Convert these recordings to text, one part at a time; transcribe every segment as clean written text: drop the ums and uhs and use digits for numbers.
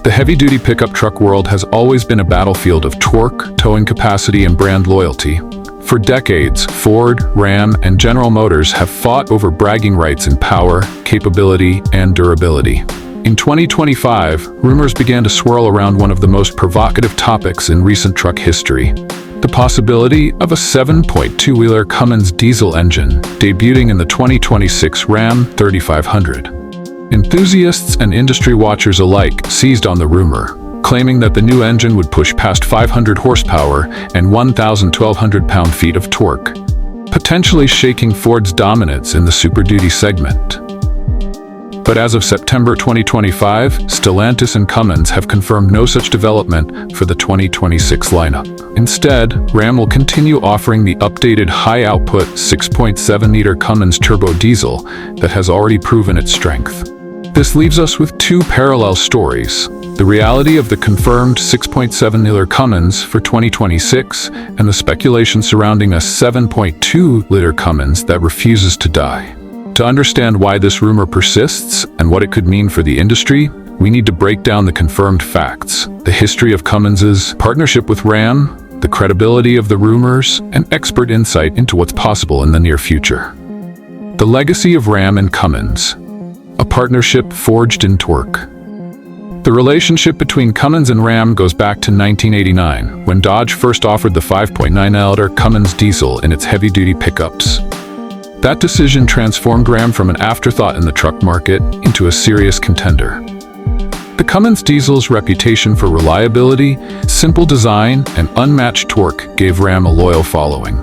The heavy-duty pickup truck world has always been a battlefield of torque, towing capacity, and brand loyalty. For decades, Ford, Ram, and General Motors have fought over bragging rights in power, capability, and durability. In 2025, rumors began to swirl around one of the most provocative topics in recent truck history: the possibility of a 7.2L Cummins diesel engine debuting in the 2026 Ram 3500. Enthusiasts and industry watchers alike seized on the rumor, claiming that the new engine would push past 500 horsepower and 1,200 pound-feet of torque, potentially shaking Ford's dominance in the Super Duty segment. But as of September 2025, Stellantis and Cummins have confirmed no such development for the 2026 lineup. Instead, Ram will continue offering the updated high-output 6.7-liter Cummins turbo diesel that has already proven its strength. This leaves us with two parallel stories: the reality of the confirmed 6.7-liter Cummins for 2026 and the speculation surrounding a 7.2-liter Cummins that refuses to die. To understand why this rumor persists and what it could mean for the industry, we need to break down the confirmed facts, the history of Cummins's partnership with Ram, the credibility of the rumors, and expert insight into what's possible in the near future. The legacy of Ram and Cummins, a partnership forged in torque. The relationship between Cummins and Ram goes back to 1989, when Dodge first offered the 5.9L Cummins diesel in its heavy-duty pickups. That decision transformed Ram from an afterthought in the truck market into a serious contender. The Cummins diesel's reputation for reliability, simple design, and unmatched torque gave Ram a loyal following.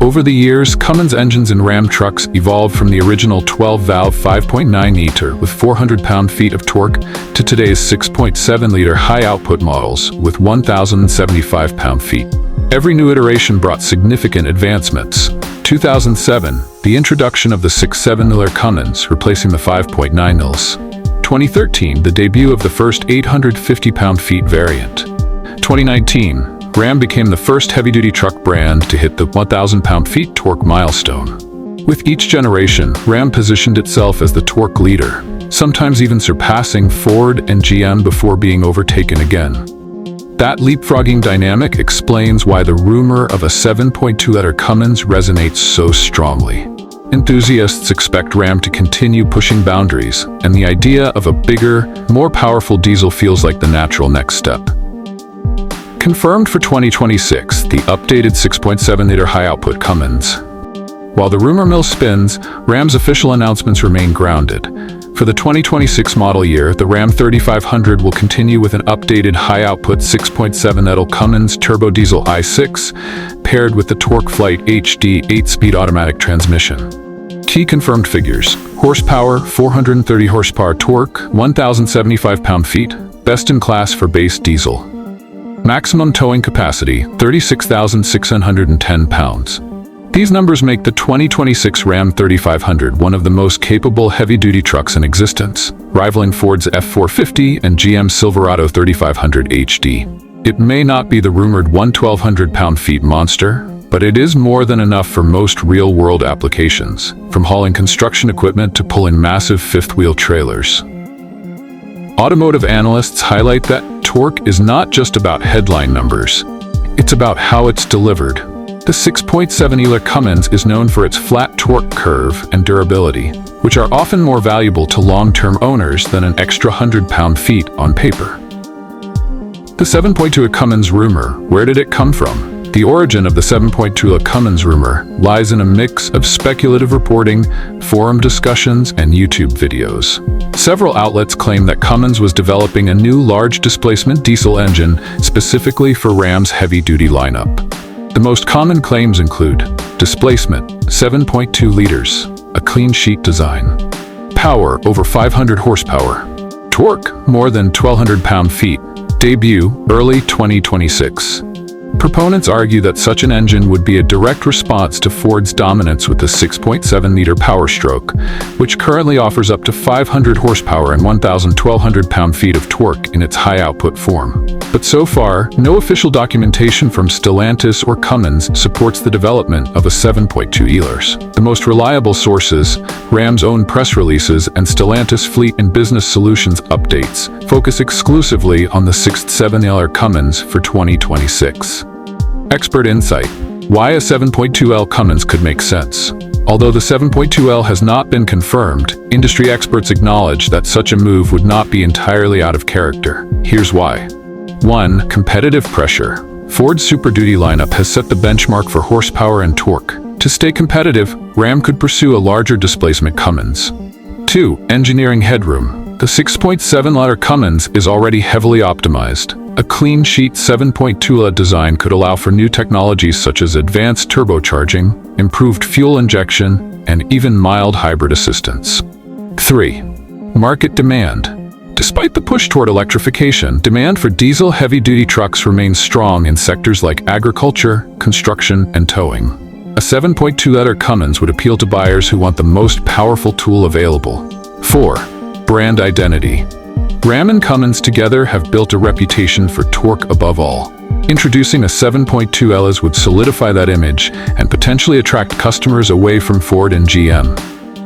Over the years, Cummins engines in Ram trucks evolved from the original 12-valve 5.9-liter with 400 pound-feet of torque to today's 6.7-liter high-output models with 1,075 pound-feet. Every new iteration brought significant advancements. 2007, the introduction of the 6.7-liter Cummins, replacing the 5.9Ls. 2013, the debut of the first 850 pound-feet variant. 2019, Ram became the first heavy-duty truck brand to hit the 1,000 pound-feet torque milestone. With each generation, Ram positioned itself as the torque leader, sometimes even surpassing Ford and GM before being overtaken again. That leapfrogging dynamic explains why the rumor of a 7.2-liter Cummins resonates so strongly. Enthusiasts expect Ram to continue pushing boundaries, and the idea of a bigger, more powerful diesel feels like the natural next step. Confirmed for 2026, the updated 6.7-liter high-output Cummins. While the rumor mill spins, Ram's official announcements remain grounded. For the 2026 model year, the Ram 3500 will continue with an updated high-output 6.7L Cummins turbo diesel i6, paired with the TorqueFlite HD 8-speed automatic transmission. Key confirmed figures: horsepower, 430 horsepower torque, 1,075 pound-feet, best in class for base diesel. Maximum towing capacity, 36,610 pounds. These numbers make the 2026 Ram 3500 one of the most capable heavy-duty trucks in existence, rivaling Ford's F450 and GM's Silverado 3500 HD. It may not be the rumored 1,200 pound-feet monster, but it is more than enough for most real-world applications, from hauling construction equipment to pulling massive fifth-wheel trailers. Automotive analysts highlight that torque is not just about headline numbers. It's about how it's delivered. The 6.7-liter Cummins is known for its flat torque curve and durability, which are often more valuable to long-term owners than an extra 100 pound-feet on paper. The 7.2L Cummins rumor, where did it come from? The origin of the 7.2L Cummins rumor lies in a mix of speculative reporting, forum discussions, and YouTube videos. Several outlets claim that Cummins was developing a new large displacement diesel engine specifically for Ram's heavy-duty lineup. The most common claims include displacement, 7.2 liters, a clean sheet design, power, over 500 horsepower, torque, more than 1,200 pound-feet, debut, early 2026. Proponents argue that such an engine would be a direct response to Ford's dominance with the 6.7-liter Power Stroke, which currently offers up to 500 horsepower and 1,200 pound-feet of torque in its high-output form. But so far, no official documentation from Stellantis or Cummins supports the development of a 7.2Lers. The most reliable sources, Ram's own press releases and Stellantis Fleet and Business Solutions updates, focus exclusively on the 7.2L Cummins for 2026. Expert insight: why a 7.2L Cummins could make sense. Although the 7.2L has not been confirmed, industry experts acknowledge that such a move would not be entirely out of character. Here's why. 1. Competitive pressure. Ford's Super Duty lineup has set the benchmark for horsepower and torque. To stay competitive, Ram could pursue a larger displacement Cummins. 2. Engineering headroom. The 6.7L Cummins is already heavily optimized. A clean sheet 7.2L design could allow for new technologies such as advanced turbocharging, improved fuel injection, and even mild hybrid assistance. 3. Market demand. Despite the push toward electrification, demand for diesel heavy-duty trucks remains strong in sectors like agriculture, construction, and towing. A 7.2L Cummins would appeal to buyers who want the most powerful tool available. 4. Brand identity. Ram and Cummins together have built a reputation for torque above all. Introducing a 7.2L would solidify that image and potentially attract customers away from Ford and GM.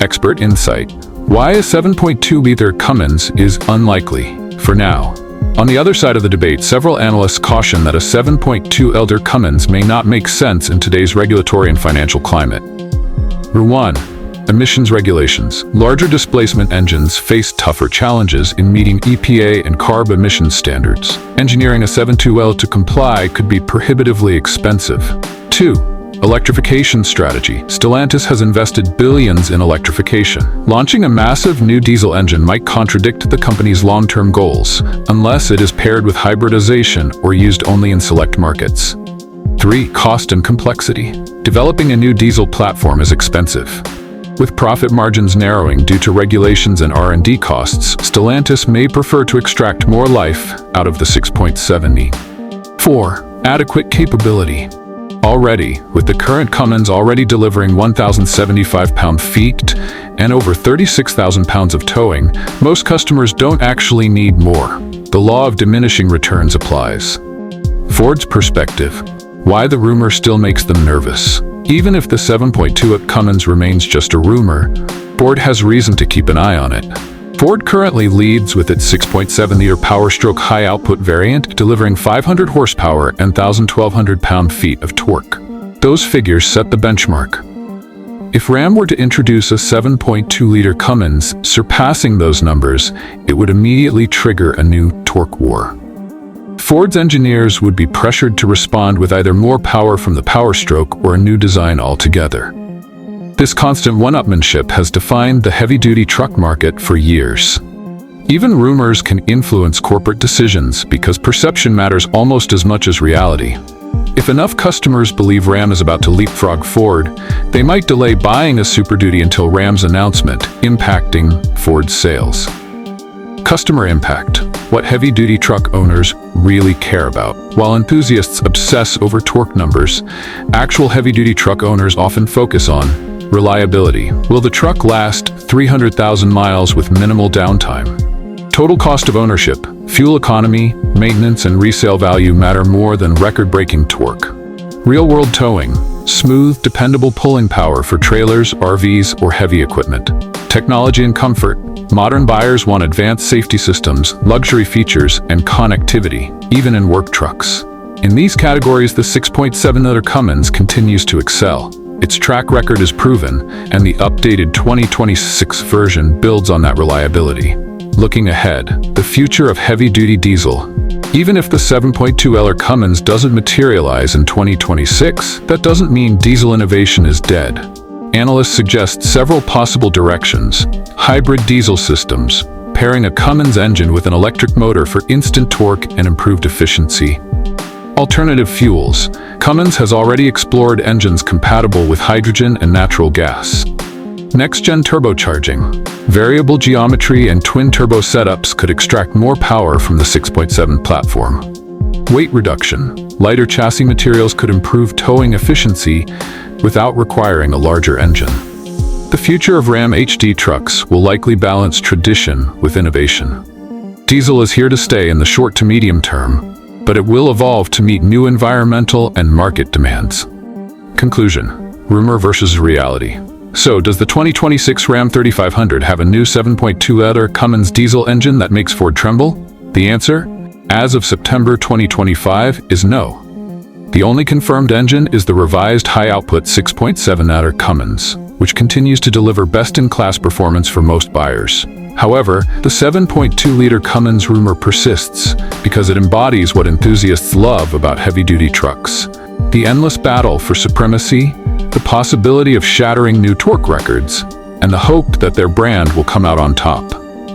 Expert insight: why a 7.2L Cummins is unlikely, for now. On the other side of the debate, several analysts caution that a 7.2L Cummins may not make sense in today's regulatory and financial climate. 1. Emissions regulations. Larger displacement engines face tougher challenges in meeting EPA and CARB emissions standards. Engineering a 7.2L to comply could be prohibitively expensive. 2. Electrification strategy. Stellantis has invested billions in electrification. Launching a massive new diesel engine might contradict the company's long-term goals, unless it is paired with hybridization or used only in select markets. 3. Cost and complexity. Developing a new diesel platform is expensive. With profit margins narrowing due to regulations and R&D costs, Stellantis may prefer to extract more life out of the 6.7E. 4. Adequate capability. Already, with the current Cummins already delivering 1,075 pound-feet and over 36,000 pounds of towing, most customers don't actually need more. The law of diminishing returns applies. Ford's perspective: why the rumor still makes them nervous. Even if the 7.2L Cummins remains just a rumor, Ford has reason to keep an eye on it. Ford currently leads with its 6.7L Powerstroke high-output variant, delivering 500 horsepower and 1,200 pound-feet of torque. Those figures set the benchmark. If Ram were to introduce a 7.2L Cummins surpassing those numbers, it would immediately trigger a new torque war. Ford's engineers would be pressured to respond with either more power from the Powerstroke or a new design altogether. This constant one-upmanship has defined the heavy-duty truck market for years. Even rumors can influence corporate decisions because perception matters almost as much as reality. If enough customers believe Ram is about to leapfrog Ford, they might delay buying a Super Duty until Ram's announcement, impacting Ford's sales. Customer impact: what heavy-duty truck owners really care about. While enthusiasts obsess over torque numbers, actual heavy-duty truck owners often focus on reliability. Will the truck last 300,000 miles with minimal downtime? Total cost of ownership, fuel economy, maintenance, and resale value matter more than record-breaking torque. Real-world towing: smooth, dependable pulling power for trailers, RVs, or heavy equipment. Technology and comfort: modern buyers want advanced safety systems, luxury features, and connectivity, even in work trucks. In these categories, the 6.7L Cummins continues to excel. Its track record is proven, and the updated 2026 version builds on that reliability. Looking ahead, the future of heavy-duty diesel. Even if the 7.2L Cummins doesn't materialize in 2026, that doesn't mean diesel innovation is dead. Analysts suggest several possible directions: hybrid diesel systems, pairing a Cummins engine with an electric motor for instant torque and improved efficiency. Alternative fuels: Cummins has already explored engines compatible with hydrogen and natural gas. Next-gen turbocharging: variable geometry and twin-turbo setups could extract more power from the 6.7 platform. Weight reduction: lighter chassis materials could improve towing efficiency without requiring a larger engine. The future of Ram HD trucks will likely balance tradition with innovation. Diesel is here to stay in the short to medium term, but it will evolve to meet new environmental and market demands. Conclusion: rumor versus reality. So, does the 2026 Ram 3500 have a new 7.2L Cummins diesel engine that makes Ford tremble? The answer, as of September 2025, is no. The only confirmed engine is the revised high-output 6.7L Cummins, which continues to deliver best-in-class performance for most buyers. However, the 7.2L Cummins rumor persists because it embodies what enthusiasts love about heavy-duty trucks: the endless battle for supremacy, the possibility of shattering new torque records, and the hope that their brand will come out on top.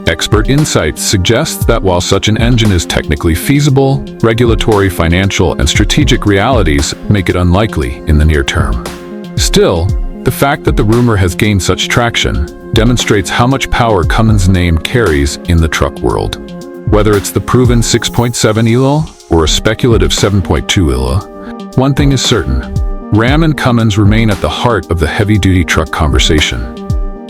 Expert insights suggest that while such an engine is technically feasible, regulatory, financial, and strategic realities make it unlikely in the near term. Still, the fact that the rumor has gained such traction demonstrates how much power Cummins' name carries in the truck world. Whether it's the proven 6.7L or a speculative 7.2L, one thing is certain: Ram and Cummins remain at the heart of the heavy-duty truck conversation.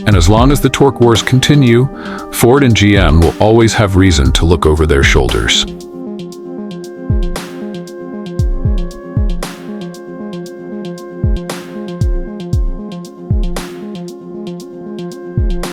And as long as the torque wars continue, Ford and GM will always have reason to look over their shoulders.